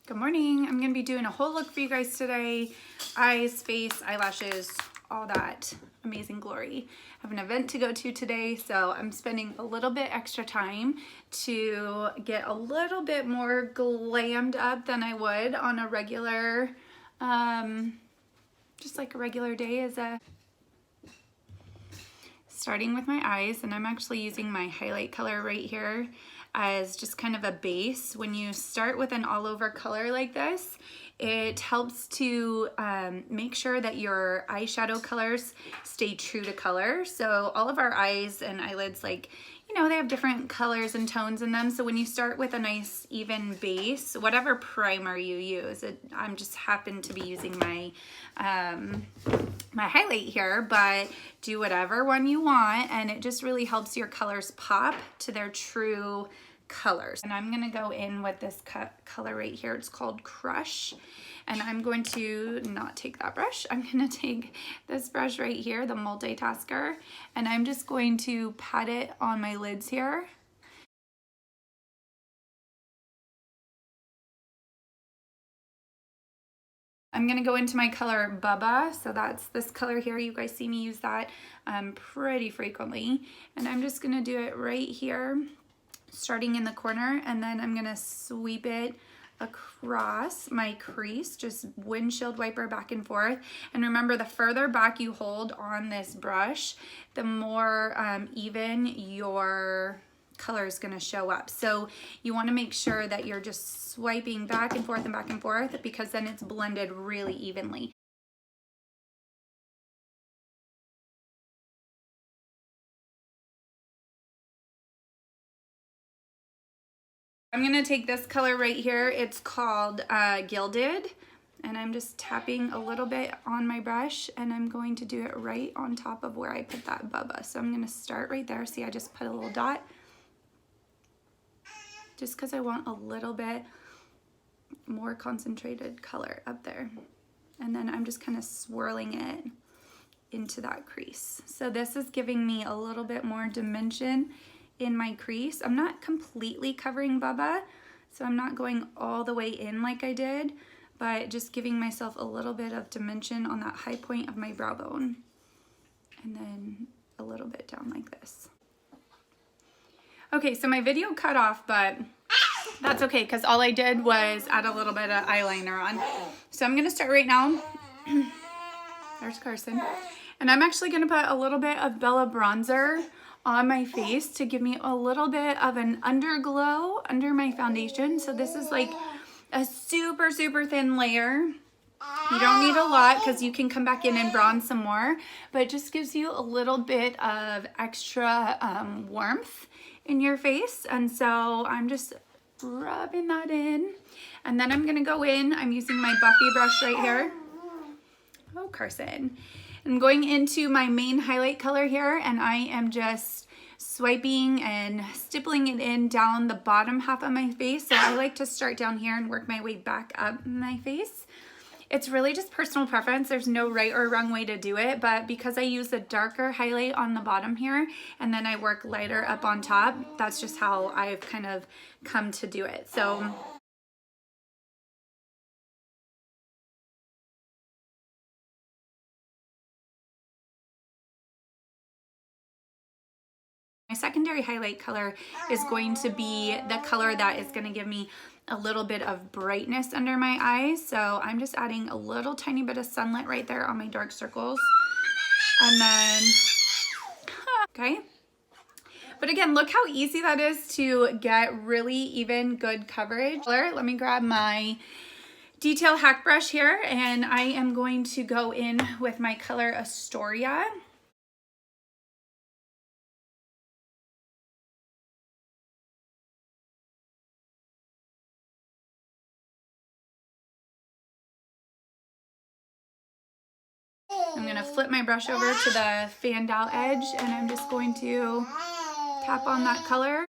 Good morning. I'm going to be doing a whole look for you guys today. Eyes, face, eyelashes, all that amazing glory. I have an event to go to today, so I'm spending a little bit extra time to get a little bit more glammed up than I would on a regular, just like a regular day starting with my eyes, and I'm actually using my highlight color right here as just kind of a base. When you start with an all over color like this, it helps to make sure that your eyeshadow colors stay true to color. So all of our eyes and eyelids, like, you know, they have different colors and tones in them. So when you start with a nice even base, whatever primer you use, I'm just happen to be using my my highlight here, but do whatever one you want, and it just really helps your colors pop to their true colors. And I'm gonna go in with this color right here. It's called Crush, and I'm going to not take that brush. I'm gonna take this brush right here, the multitasker, and I'm just going to pat it on my lids here. I'm gonna go into my color Bubba, so that's this color here. You guys see me use that pretty frequently, and I'm just gonna do it right here, starting in the corner, and then I'm gonna sweep it across my crease, just windshield wiper back and forth. And remember, the further back you hold on this brush, the more even your color is going to show up. So you want to make sure that you're just swiping back and forth, because then it's blended really evenly. I'm going to take this color right here. It's called Gilded, and I'm just tapping a little bit on my brush, and I'm going to do it right on top of where I put that Bubba. So I'm going to start right there. See, I just put a little dot just because I want a little bit more concentrated color up there. And then I'm just kind of swirling it into that crease. So this is giving me a little bit more dimension in my crease. I'm not completely covering Bubba, so I'm not going all the way in like I did, but just giving myself a little bit of dimension on that high point of my brow bone. And then a little bit down like this. Okay, so my video cut off, but that's okay, because all I did was add a little bit of eyeliner on. So I'm gonna start right now. There's Carson. And I'm actually gonna put a little bit of Bella bronzer on my face to give me a little bit of an underglow under my foundation. So this is like a super, super thin layer. You don't need a lot because you can come back in and bronze some more, but it just gives you a little bit of extra warmth in your face. And so I'm just rubbing that in. And then I'm gonna go in, I'm using my Buffy brush right here. Oh, Carson. I'm going into my main highlight color here, and I am just swiping and stippling it in down the bottom half of my face. So I like to start down here and work my way back up my face. It's really just personal preference. There's no right or wrong way to do it, but because I use a darker highlight on the bottom here and then I work lighter up on top, that's just how I've kind of come to do it. So my secondary highlight color is going to be the color that is going to give me a little bit of brightness under my eyes. So I'm just adding a little tiny bit of sunlit right there on my dark circles. And then, okay. But again, look how easy that is to get really even good coverage. Let me grab my detail hack brush here, and I am going to go in with my color Astoria. I'm going to flip my brush over to the fanned out edge, and I'm just going to tap on that color.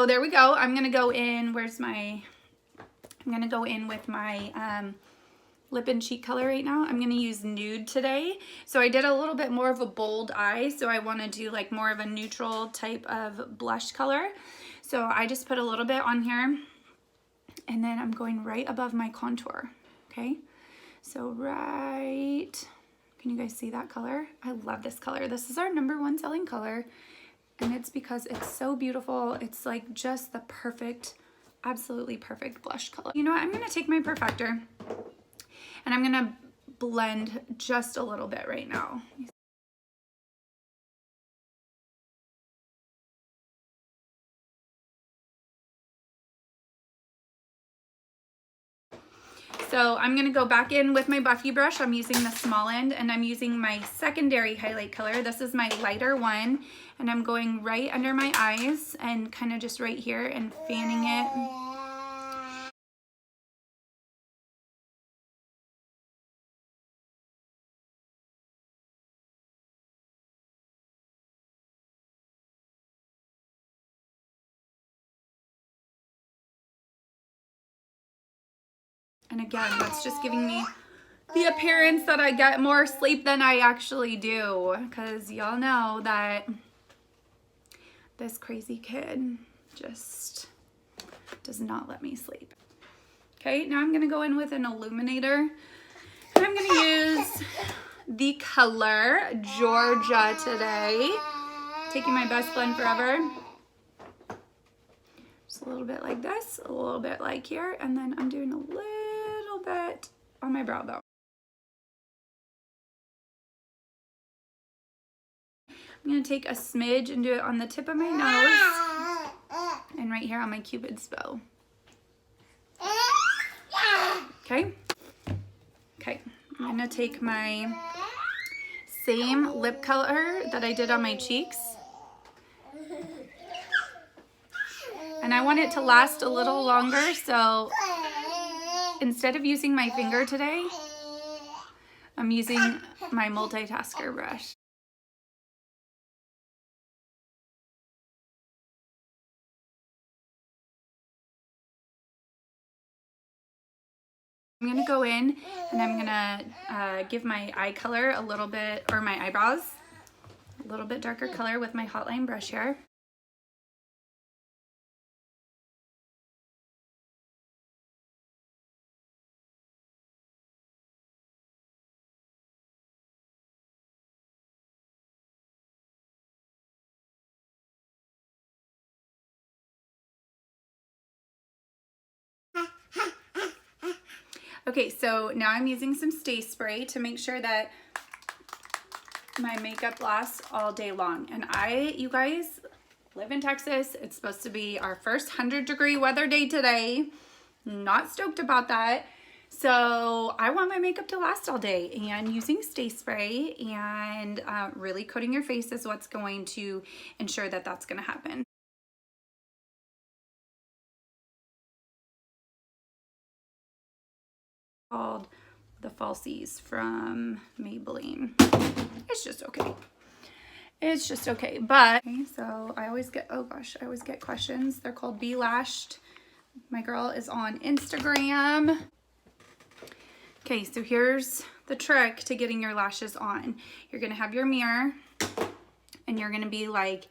So there we go. I'm gonna go in, I'm gonna go in with my lip and cheek color right now. I'm gonna use nude today. So I did a little bit more of a bold eye, so I wanna do like more of a neutral type of blush color. So I just put a little bit on here, and then I'm going right above my contour, okay? So right, can you guys see that color? I love this color. This is our #1 selling color, and it's because it's so beautiful. It's like just the perfect, absolutely perfect blush color. You know what, I'm gonna take my perfector and I'm gonna blend just a little bit right now. So I'm gonna go back in with my Buffy brush. I'm using the small end, and I'm using my secondary highlight color. This is my lighter one, and I'm going right under my eyes and kind of just right here and fanning it. And again, that's just giving me the appearance that I get more sleep than I actually do, because y'all know that this crazy kid just does not let me sleep. Okay, now I'm gonna go in with an illuminator, and I'm gonna use the color Georgia today. Taking my Best Blend Forever. Just a little bit like this, a little bit like here, and then I'm doing a little bit on my brow bone. I'm gonna take a smidge and do it on the tip of my nose and right here on my Cupid's bow. Okay. Okay, I'm gonna take my same lip color that I did on my cheeks, and I want it to last a little longer, so instead of using my finger today, I'm using my multitasker brush. I'm gonna go in and I'm gonna give my eye color a little bit, or my eyebrows, a little bit darker color with my Hotline brush here. Okay, so now I'm using some Stay Spray to make sure that my makeup lasts all day long. And you guys, live in Texas. It's supposed to be our first 100-degree weather day today. Not stoked about that. So I want my makeup to last all day, and using Stay Spray and really coating your face is what's going to ensure that that's going to happen. Called the Falsies from Maybelline. It's just okay. It's just okay. But okay, so I always get, oh gosh, I always get questions. They're called Be Lashed. My girl is on Instagram. Okay, so here's the trick to getting your lashes on. You're gonna have your mirror, and you're gonna be like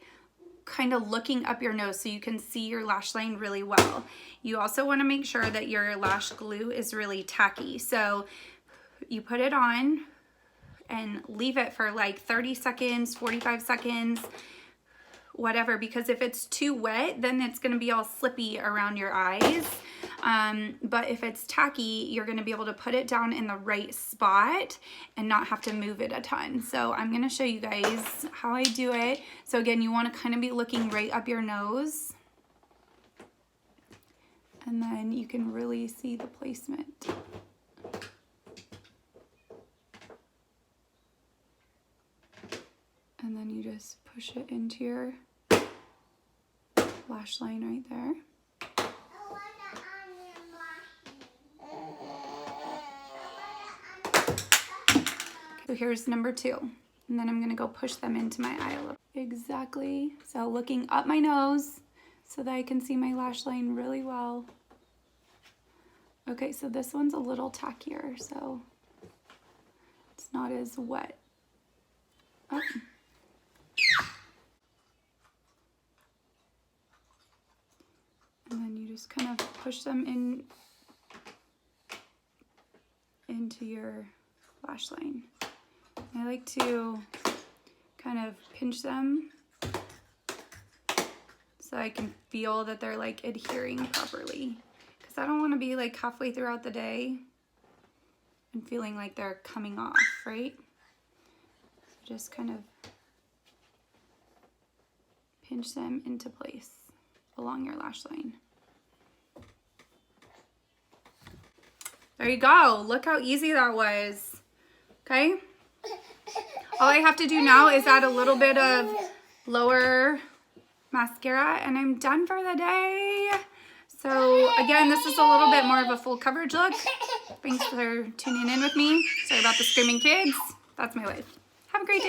kind of looking up your nose so you can see your lash line really well. You also want to make sure that your lash glue is really tacky. So you put it on and leave it for like 30 seconds, 45 seconds, whatever, because if it's too wet, then it's going to be all slippy around your eyes. But if it's tacky, you're going to be able to put it down in the right spot and not have to move it a ton. So I'm going to show you guys how I do it. So again, you want to kind of be looking right up your nose, and then you can really see the placement. And then you just push it into your lash line right there. So here's number 2. And then I'm gonna go push them into my eye a little. Exactly. So looking up my nose so that I can see my lash line really well. Okay, so this one's a little tackier, so it's not as wet. Oh. And then you just kind of push them into your lash line. I like to kind of pinch them so I can feel that they're like adhering properly. Because I don't want to be like halfway throughout the day and feeling like they're coming off, right? So just kind of pinch them into place along your lash line. There you go. Look how easy that was. Okay? All I have to do now is add a little bit of lower mascara and I'm done for the day. So again, this is a little bit more of a full coverage look. Thanks for tuning in with me. Sorry about the screaming kids. That's my life. Have a great day.